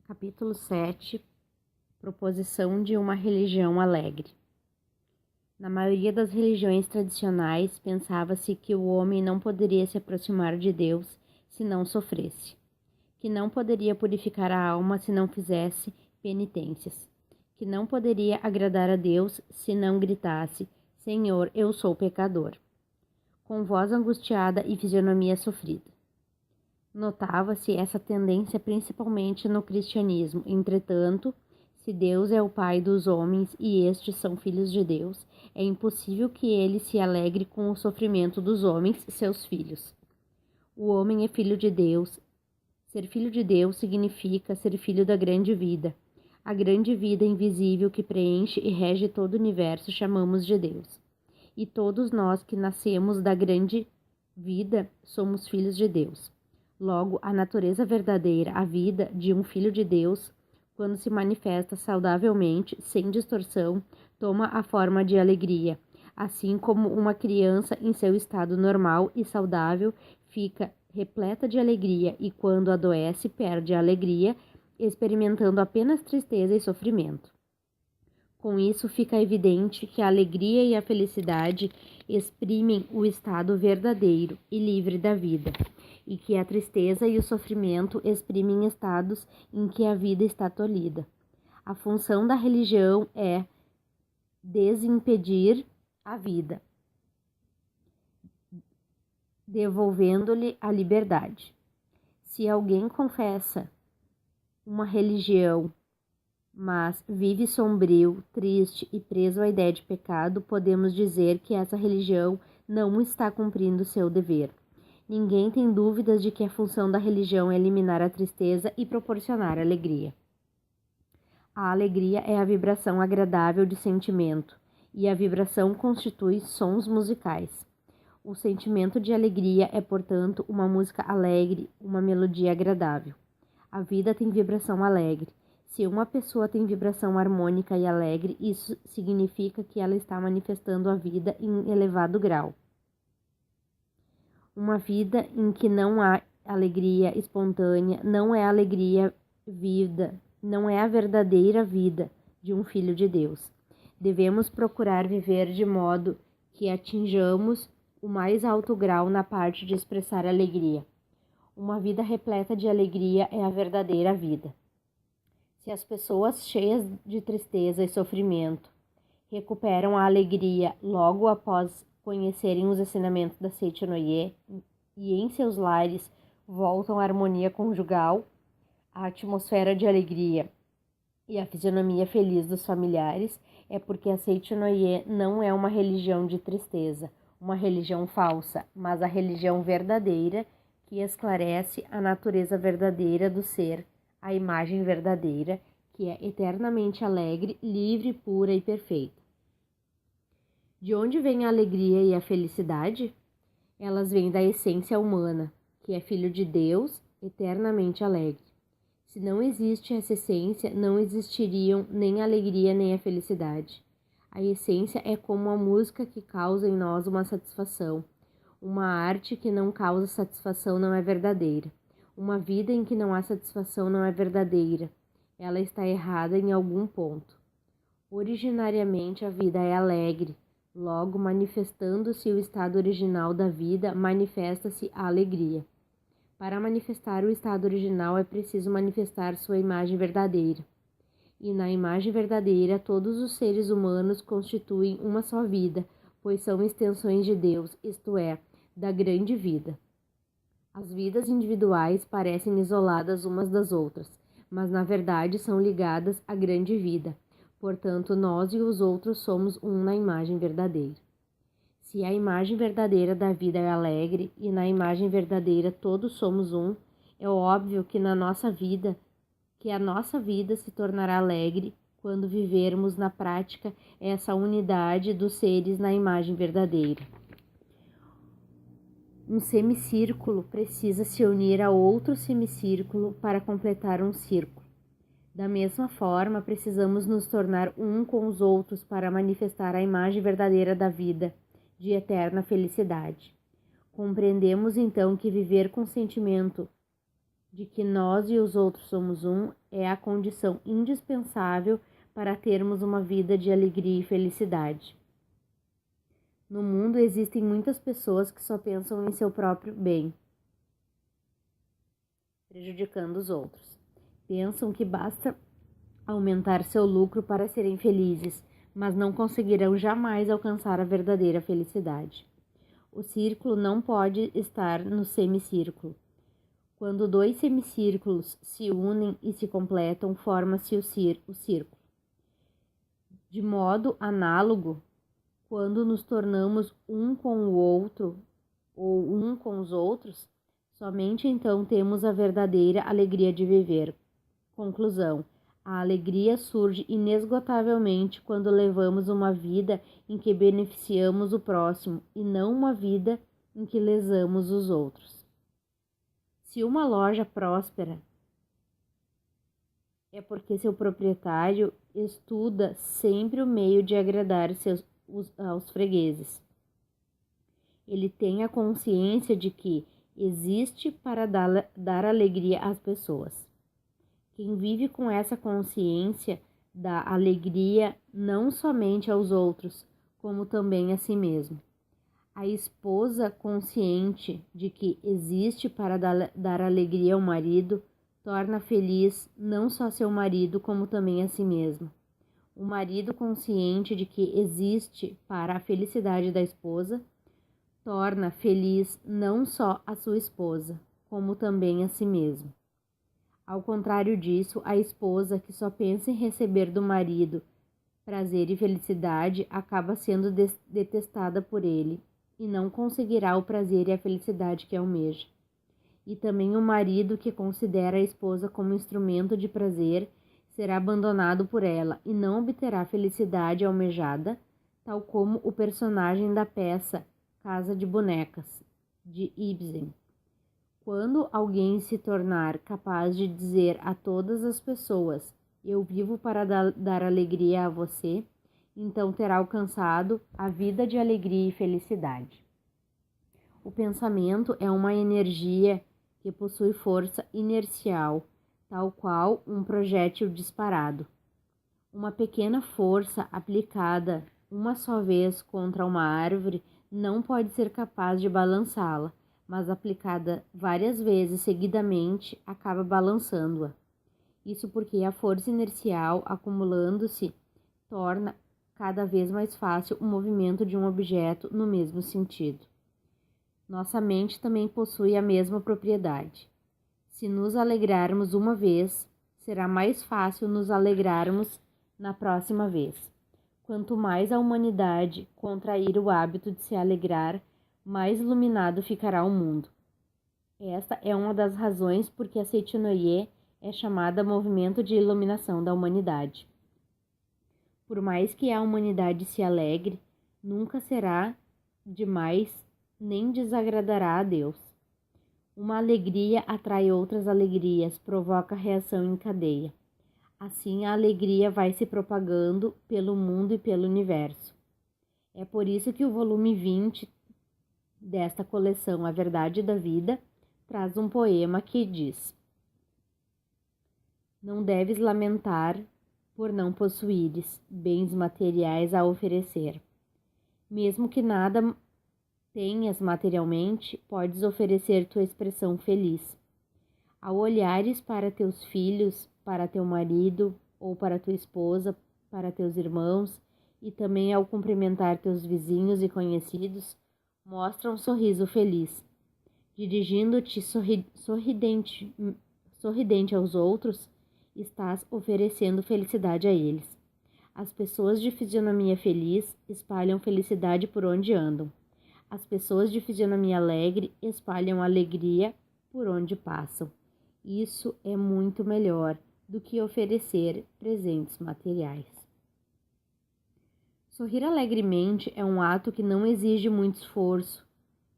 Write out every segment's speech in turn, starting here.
Capítulo 7. Proposição de uma religião alegre. Na maioria das religiões tradicionais, pensava-se que o homem não poderia se aproximar de Deus se não sofresse, que não poderia purificar a alma se não fizesse penitências, que não poderia agradar a Deus se não gritasse: Senhor, eu sou pecador, com voz angustiada e fisionomia sofrida. Notava-se essa tendência principalmente no cristianismo. Entretanto, se Deus é o Pai dos homens e estes são filhos de Deus, é impossível que ele se alegre com o sofrimento dos homens, seus filhos. O homem é filho de Deus. Ser filho de Deus significa ser filho da grande vida. A grande vida invisível que preenche e rege todo o universo chamamos de Deus. E todos nós que nascemos da grande vida somos filhos de Deus. Logo, a natureza verdadeira, a vida de um filho de Deus, quando se manifesta saudavelmente, sem distorção, toma a forma de alegria, assim como uma criança em seu estado normal e saudável fica repleta de alegria e quando adoece perde a alegria, experimentando apenas tristeza e sofrimento. Com isso fica evidente que a alegria e a felicidade exprimem o estado verdadeiro e livre da vida, e que a tristeza e o sofrimento exprimem estados em que a vida está tolhida. A função da religião é desimpedir a vida, devolvendo-lhe a liberdade. Se alguém confessa uma religião, mas vive sombrio, triste e preso à ideia de pecado, podemos dizer que essa religião não está cumprindo seu dever. Ninguém tem dúvidas de que a função da religião é eliminar a tristeza e proporcionar alegria. A alegria é a vibração agradável de sentimento, e a vibração constitui sons musicais. O sentimento de alegria é, portanto, uma música alegre, uma melodia agradável. A vida tem vibração alegre. Se uma pessoa tem vibração harmônica e alegre, isso significa que ela está manifestando a vida em elevado grau. Uma vida em que não há alegria espontânea não é alegria vida, não é a verdadeira vida de um filho de Deus. Devemos procurar viver de modo que atinjamos o mais alto grau na parte de expressar alegria. Uma vida repleta de alegria é a verdadeira vida. Se as pessoas cheias de tristeza e sofrimento recuperam a alegria logo após conhecerem os ensinamentos da Seitinoye e em seus lares voltam à harmonia conjugal, a atmosfera de alegria e a fisionomia feliz dos familiares, é porque a Seitinoye não é uma religião de tristeza, uma religião falsa, mas a religião verdadeira que esclarece a natureza verdadeira do ser, a imagem verdadeira, que é eternamente alegre, livre, pura e perfeita. De onde vem a alegria e a felicidade? Elas vêm da essência humana, que é filho de Deus, eternamente alegre. Se não existe essa essência, não existiriam nem a alegria nem a felicidade. A essência é como a música que causa em nós uma satisfação. Uma arte que não causa satisfação não é verdadeira. Uma vida em que não há satisfação não é verdadeira. Ela está errada em algum ponto. Originariamente a vida é alegre. Logo, manifestando-se o estado original da vida, manifesta-se a alegria. Para manifestar o estado original é preciso manifestar sua imagem verdadeira. E na imagem verdadeira, todos os seres humanos constituem uma só vida, pois são extensões de Deus, isto é, da grande vida. As vidas individuais parecem isoladas umas das outras, mas na verdade são ligadas à grande vida. Portanto, nós e os outros somos um na imagem verdadeira. Se a imagem verdadeira da vida é alegre e na imagem verdadeira todos somos um, é óbvio que a nossa vida se tornará alegre quando vivermos na prática essa unidade dos seres na imagem verdadeira. Um semicírculo precisa se unir a outro semicírculo para completar um círculo. Da mesma forma, precisamos nos tornar um com os outros para manifestar a imagem verdadeira da vida, de eterna felicidade. Compreendemos então que viver com sentimento de que nós e os outros somos um é a condição indispensável para termos uma vida de alegria e felicidade. No mundo existem muitas pessoas que só pensam em seu próprio bem, prejudicando os outros. Pensam que basta aumentar seu lucro para serem felizes, mas não conseguirão jamais alcançar a verdadeira felicidade. O círculo não pode estar no semicírculo. Quando dois semicírculos se unem e se completam, forma-se o círculo. De modo análogo, quando nos tornamos um com o outro ou um com os outros, somente então temos a verdadeira alegria de viver. Conclusão: a alegria surge inesgotavelmente quando levamos uma vida em que beneficiamos o próximo e não uma vida em que lesamos os outros. Se uma loja próspera, é porque seu proprietário estuda sempre o meio de agradar aos fregueses. Ele tem a consciência de que existe para dar alegria às pessoas. Quem vive com essa consciência dá alegria não somente aos outros, como também a si mesmo. A esposa consciente de que existe para dar alegria ao marido torna feliz não só seu marido, como também a si mesmo. O marido consciente de que existe para a felicidade da esposa torna feliz não só a sua esposa, como também a si mesmo. Ao contrário disso, a esposa que só pensa em receber do marido prazer e felicidade acaba sendo detestada por ele e não conseguirá o prazer e a felicidade que almeja. E também o marido que considera a esposa como instrumento de prazer será abandonado por ela e não obterá a felicidade almejada, tal como o personagem da peça Casa de Bonecas, de Ibsen. Quando alguém se tornar capaz de dizer a todas as pessoas: eu vivo para dar alegria a você, então terá alcançado a vida de alegria e felicidade. O pensamento é uma energia que possui força inercial, tal qual um projétil disparado. Uma pequena força aplicada uma só vez contra uma árvore não pode ser capaz de balançá-la, mas aplicada várias vezes seguidamente acaba balançando-a. Isso porque a força inercial, acumulando-se, torna cada vez mais fácil o movimento de um objeto no mesmo sentido. Nossa mente também possui a mesma propriedade. Se nos alegrarmos uma vez, será mais fácil nos alegrarmos na próxima vez. Quanto mais a humanidade contrair o hábito de se alegrar, mais iluminado ficará o mundo. Esta é uma das razões por que a Seitinoye é chamada movimento de iluminação da humanidade. Por mais que a humanidade se alegre, nunca será demais nem desagradará a Deus. Uma alegria atrai outras alegrias, provoca reação em cadeia. Assim, a alegria vai se propagando pelo mundo e pelo universo. É por isso que o volume 20 desta coleção A Verdade da Vida traz um poema que diz: não deves lamentar por não possuíres bens materiais a oferecer. Mesmo que nada tenhas materialmente, podes oferecer tua expressão feliz. Ao olhares para teus filhos, para teu marido ou para tua esposa, para teus irmãos, e também ao cumprimentar teus vizinhos e conhecidos, mostra um sorriso feliz. Dirigindo-te sorridente aos outros, estás oferecendo felicidade a eles. As pessoas de fisionomia feliz espalham felicidade por onde andam. As pessoas de fisionomia alegre espalham alegria por onde passam. Isso é muito melhor do que oferecer presentes materiais. Sorrir alegremente é um ato que não exige muito esforço,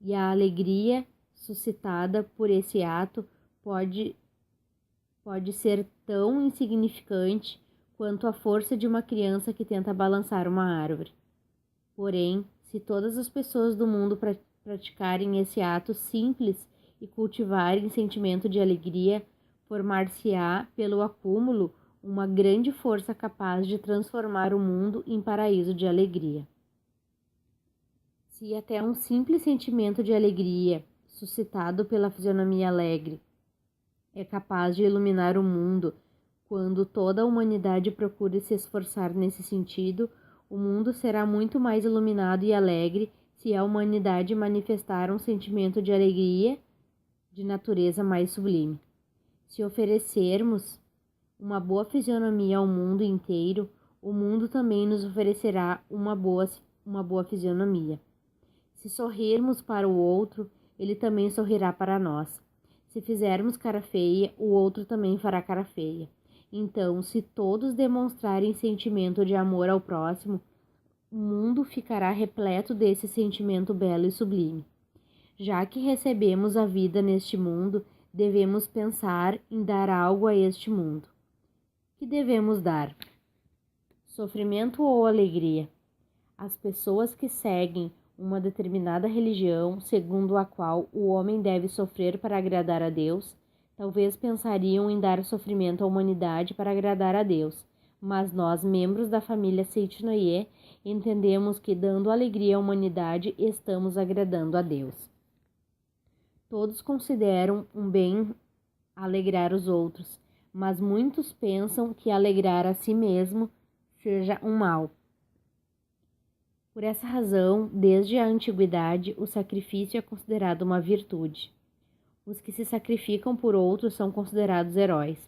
e a alegria suscitada por esse ato pode ser tão insignificante quanto a força de uma criança que tenta balançar uma árvore. Porém, se todas as pessoas do mundo praticarem esse ato simples e cultivarem sentimento de alegria, formar-se-á pelo acúmulo uma grande força capaz de transformar o mundo em paraíso de alegria. Se até um simples sentimento de alegria, suscitado pela fisionomia alegre, é capaz de iluminar o mundo, quando toda a humanidade procure se esforçar nesse sentido, o mundo será muito mais iluminado e alegre se a humanidade manifestar um sentimento de alegria de natureza mais sublime. Se oferecermos uma boa fisionomia ao mundo inteiro, o mundo também nos oferecerá uma boa fisionomia. Se sorrirmos para o outro, ele também sorrirá para nós. Se fizermos cara feia, o outro também fará cara feia. Então, se todos demonstrarem sentimento de amor ao próximo, o mundo ficará repleto desse sentimento belo e sublime. Já que recebemos a vida neste mundo, devemos pensar em dar algo a este mundo. Que devemos dar? Sofrimento ou alegria? As pessoas que seguem uma determinada religião, segundo a qual o homem deve sofrer para agradar a Deus, talvez pensariam em dar sofrimento à humanidade para agradar a Deus, mas nós, membros da família Seitinoye, entendemos que, dando alegria à humanidade, estamos agradando a Deus. Todos consideram um bem alegrar os outros, mas muitos pensam que alegrar a si mesmo seja um mal. Por essa razão, desde a antiguidade, o sacrifício é considerado uma virtude. Os que se sacrificam por outros são considerados heróis.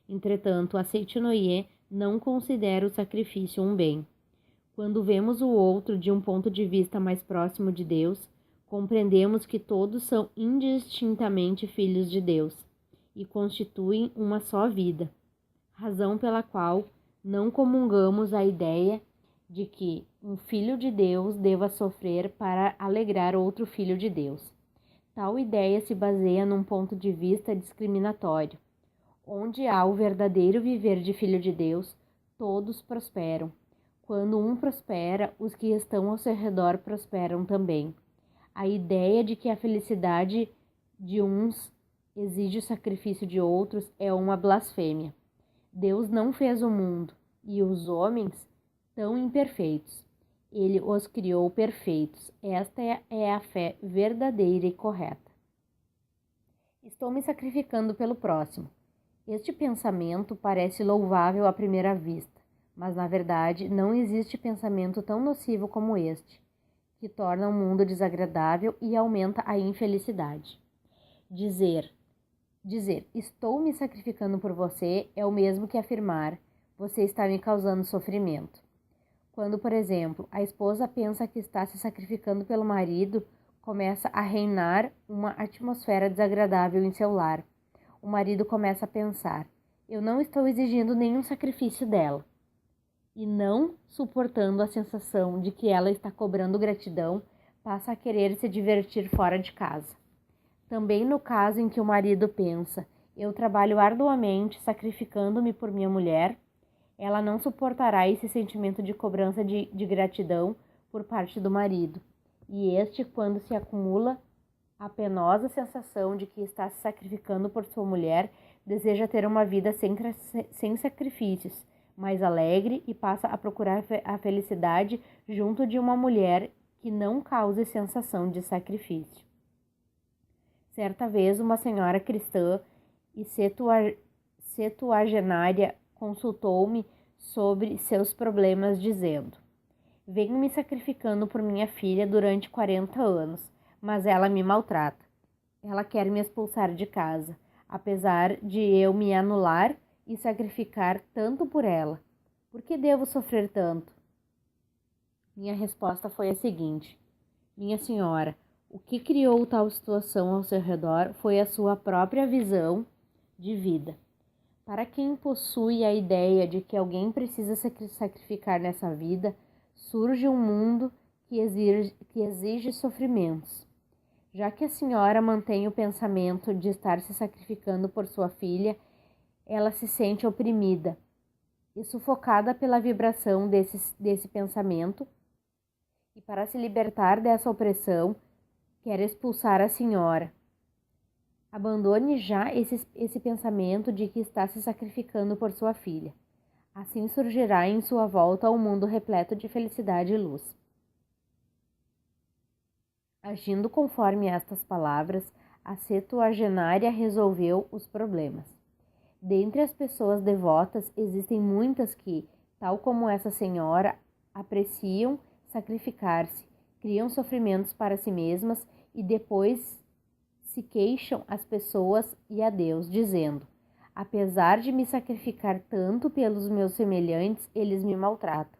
Entretanto, a Seitinoye não considera o sacrifício um bem. Quando vemos o outro de um ponto de vista mais próximo de Deus, compreendemos que todos são indistintamente filhos de Deus e constituem uma só vida, razão pela qual não comungamos a ideia de que um filho de Deus deva sofrer para alegrar outro filho de Deus. Tal ideia se baseia num ponto de vista discriminatório. Onde há o verdadeiro viver de filho de Deus, todos prosperam. Quando um prospera, os que estão ao seu redor prosperam também. A ideia de que a felicidade de uns exige o sacrifício de outros é uma blasfêmia. Deus não fez o mundo e os homens tão imperfeitos. Ele os criou perfeitos. Esta é a fé verdadeira e correta. Estou me sacrificando pelo próximo. Este pensamento parece louvável à primeira vista, mas na verdade não existe pensamento tão nocivo como este, que torna o mundo desagradável e aumenta a infelicidade. Dizer estou me sacrificando por você é o mesmo que afirmar você está me causando sofrimento. Quando, por exemplo, a esposa pensa que está se sacrificando pelo marido, começa a reinar uma atmosfera desagradável em seu lar. O marido começa a pensar: eu não estou exigindo nenhum sacrifício dela. E não suportando a sensação de que ela está cobrando gratidão, passa a querer se divertir fora de casa. Também no caso em que o marido pensa: eu trabalho arduamente sacrificando-me por minha mulher, ela não suportará esse sentimento de cobrança de gratidão por parte do marido. E este, quando se acumula a penosa sensação de que está se sacrificando por sua mulher, deseja ter uma vida sem sacrifícios, mais alegre, e passa a procurar a felicidade junto de uma mulher que não cause sensação de sacrifício. Certa vez, uma senhora cristã e septuagenária consultou-me sobre seus problemas, dizendo: venho me sacrificando por minha filha durante 40 anos, mas ela me maltrata. Ela quer me expulsar de casa, apesar de eu me anular e sacrificar tanto por ela. Por que devo sofrer tanto? Minha resposta foi a seguinte: minha senhora, o que criou tal situação ao seu redor foi a sua própria visão de vida. Para quem possui a ideia de que alguém precisa se sacrificar nessa vida, surge um mundo que exige sofrimentos. Já que a senhora mantém o pensamento de estar se sacrificando por sua filha, ela se sente oprimida e sufocada pela vibração desse pensamento, e para se libertar dessa opressão, quer expulsar a senhora. Abandone já esse pensamento de que está se sacrificando por sua filha. Assim surgirá em sua volta um mundo repleto de felicidade e luz. Agindo conforme estas palavras, a septuagenária resolveu os problemas. Dentre as pessoas devotas, existem muitas que, tal como essa senhora, apreciam sacrificar-se, criam sofrimentos para si mesmas e depois se queixam às pessoas e a Deus, dizendo: apesar de me sacrificar tanto pelos meus semelhantes, eles me maltratam.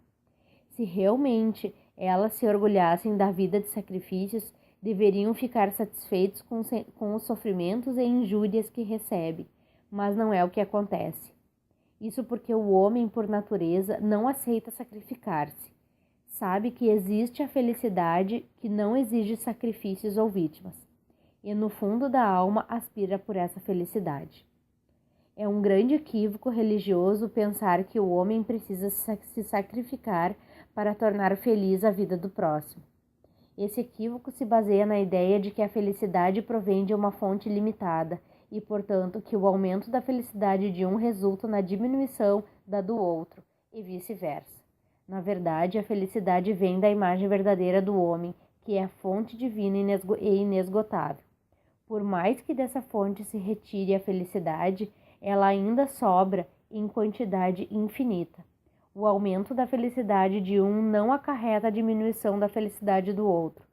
Se realmente elas se orgulhassem da vida de sacrifícios, deveriam ficar satisfeitos com os sofrimentos e injúrias que recebem, mas não é o que acontece. Isso porque o homem, por natureza, não aceita sacrificar-se. Sabe que existe a felicidade que não exige sacrifícios ou vítimas, e no fundo da alma aspira por essa felicidade. É um grande equívoco religioso pensar que o homem precisa se sacrificar para tornar feliz a vida do próximo. Esse equívoco se baseia na ideia de que a felicidade provém de uma fonte limitada e, portanto, que o aumento da felicidade de um resulta na diminuição da do outro, e vice-versa. Na verdade, a felicidade vem da imagem verdadeira do homem, que é a fonte divina e inesgotável. Por mais que dessa fonte se retire a felicidade, ela ainda sobra em quantidade infinita. O aumento da felicidade de um não acarreta a diminuição da felicidade do outro.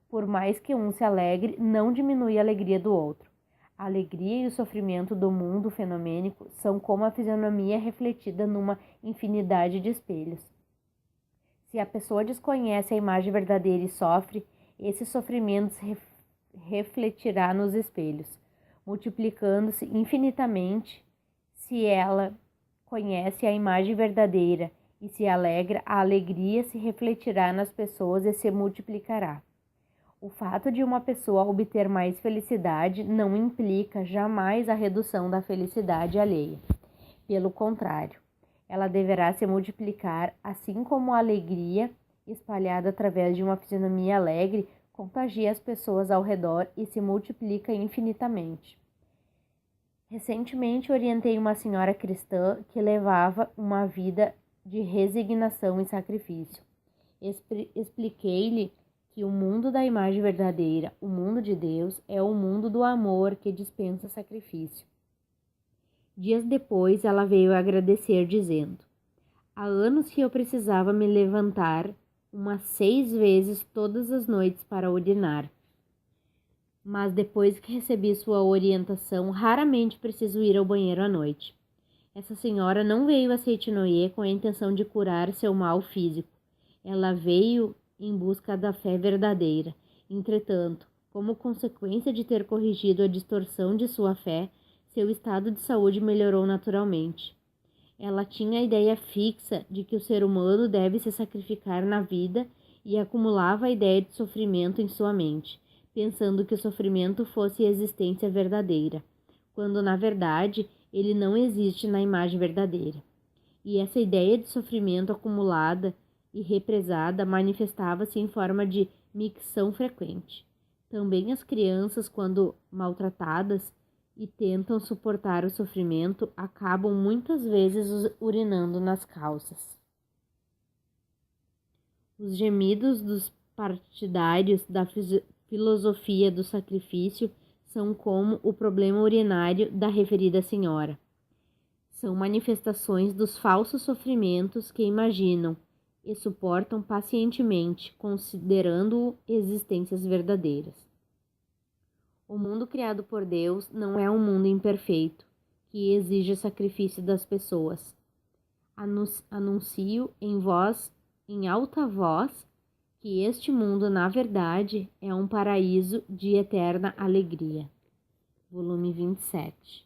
Por mais que um se alegre, não diminui a alegria do outro. A alegria e o sofrimento do mundo fenomênico são como a fisionomia refletida numa infinidade de espelhos. Se a pessoa desconhece a imagem verdadeira e sofre, esses sofrimentos refletirá nos espelhos, multiplicando-se infinitamente. Se ela conhece a imagem verdadeira e se alegra, a alegria se refletirá nas pessoas e se multiplicará. O fato de uma pessoa obter mais felicidade não implica jamais a redução da felicidade alheia. Pelo contrário, ela deverá se multiplicar, assim como a alegria, espalhada através de uma fisionomia alegre, contagia as pessoas ao redor e se multiplica infinitamente. Recentemente orientei uma senhora cristã que levava uma vida de resignação e sacrifício. Expliquei-lhe que o mundo da imagem verdadeira, o mundo de Deus, é o mundo do amor que dispensa sacrifício. Dias depois, ela veio agradecer, dizendo: há anos que eu precisava me levantar umas 6 vezes todas as noites para urinar. Mas depois que recebi sua orientação, raramente preciso ir ao banheiro à noite. Essa senhora não veio a Seitinoye com a intenção de curar seu mal físico. Ela veio em busca da fé verdadeira. Entretanto, como consequência de ter corrigido a distorção de sua fé, seu estado de saúde melhorou naturalmente. Ela tinha a ideia fixa de que o ser humano deve se sacrificar na vida e acumulava a ideia de sofrimento em sua mente, pensando que o sofrimento fosse a existência verdadeira, quando na verdade ele não existe na imagem verdadeira. E essa ideia de sofrimento acumulada e represada manifestava-se em forma de micção frequente. Também as crianças, quando maltratadas e tentam suportar o sofrimento, acabam muitas vezes urinando nas calças. Os gemidos dos partidários da filosofia do sacrifício são como o problema urinário da referida senhora. São manifestações dos falsos sofrimentos que imaginam e suportam pacientemente, considerando-o existências verdadeiras. O mundo criado por Deus não é um mundo imperfeito, que exige sacrifício das pessoas. Anuncio em alta voz, que este mundo, na verdade, é um paraíso de eterna alegria. Volume 27.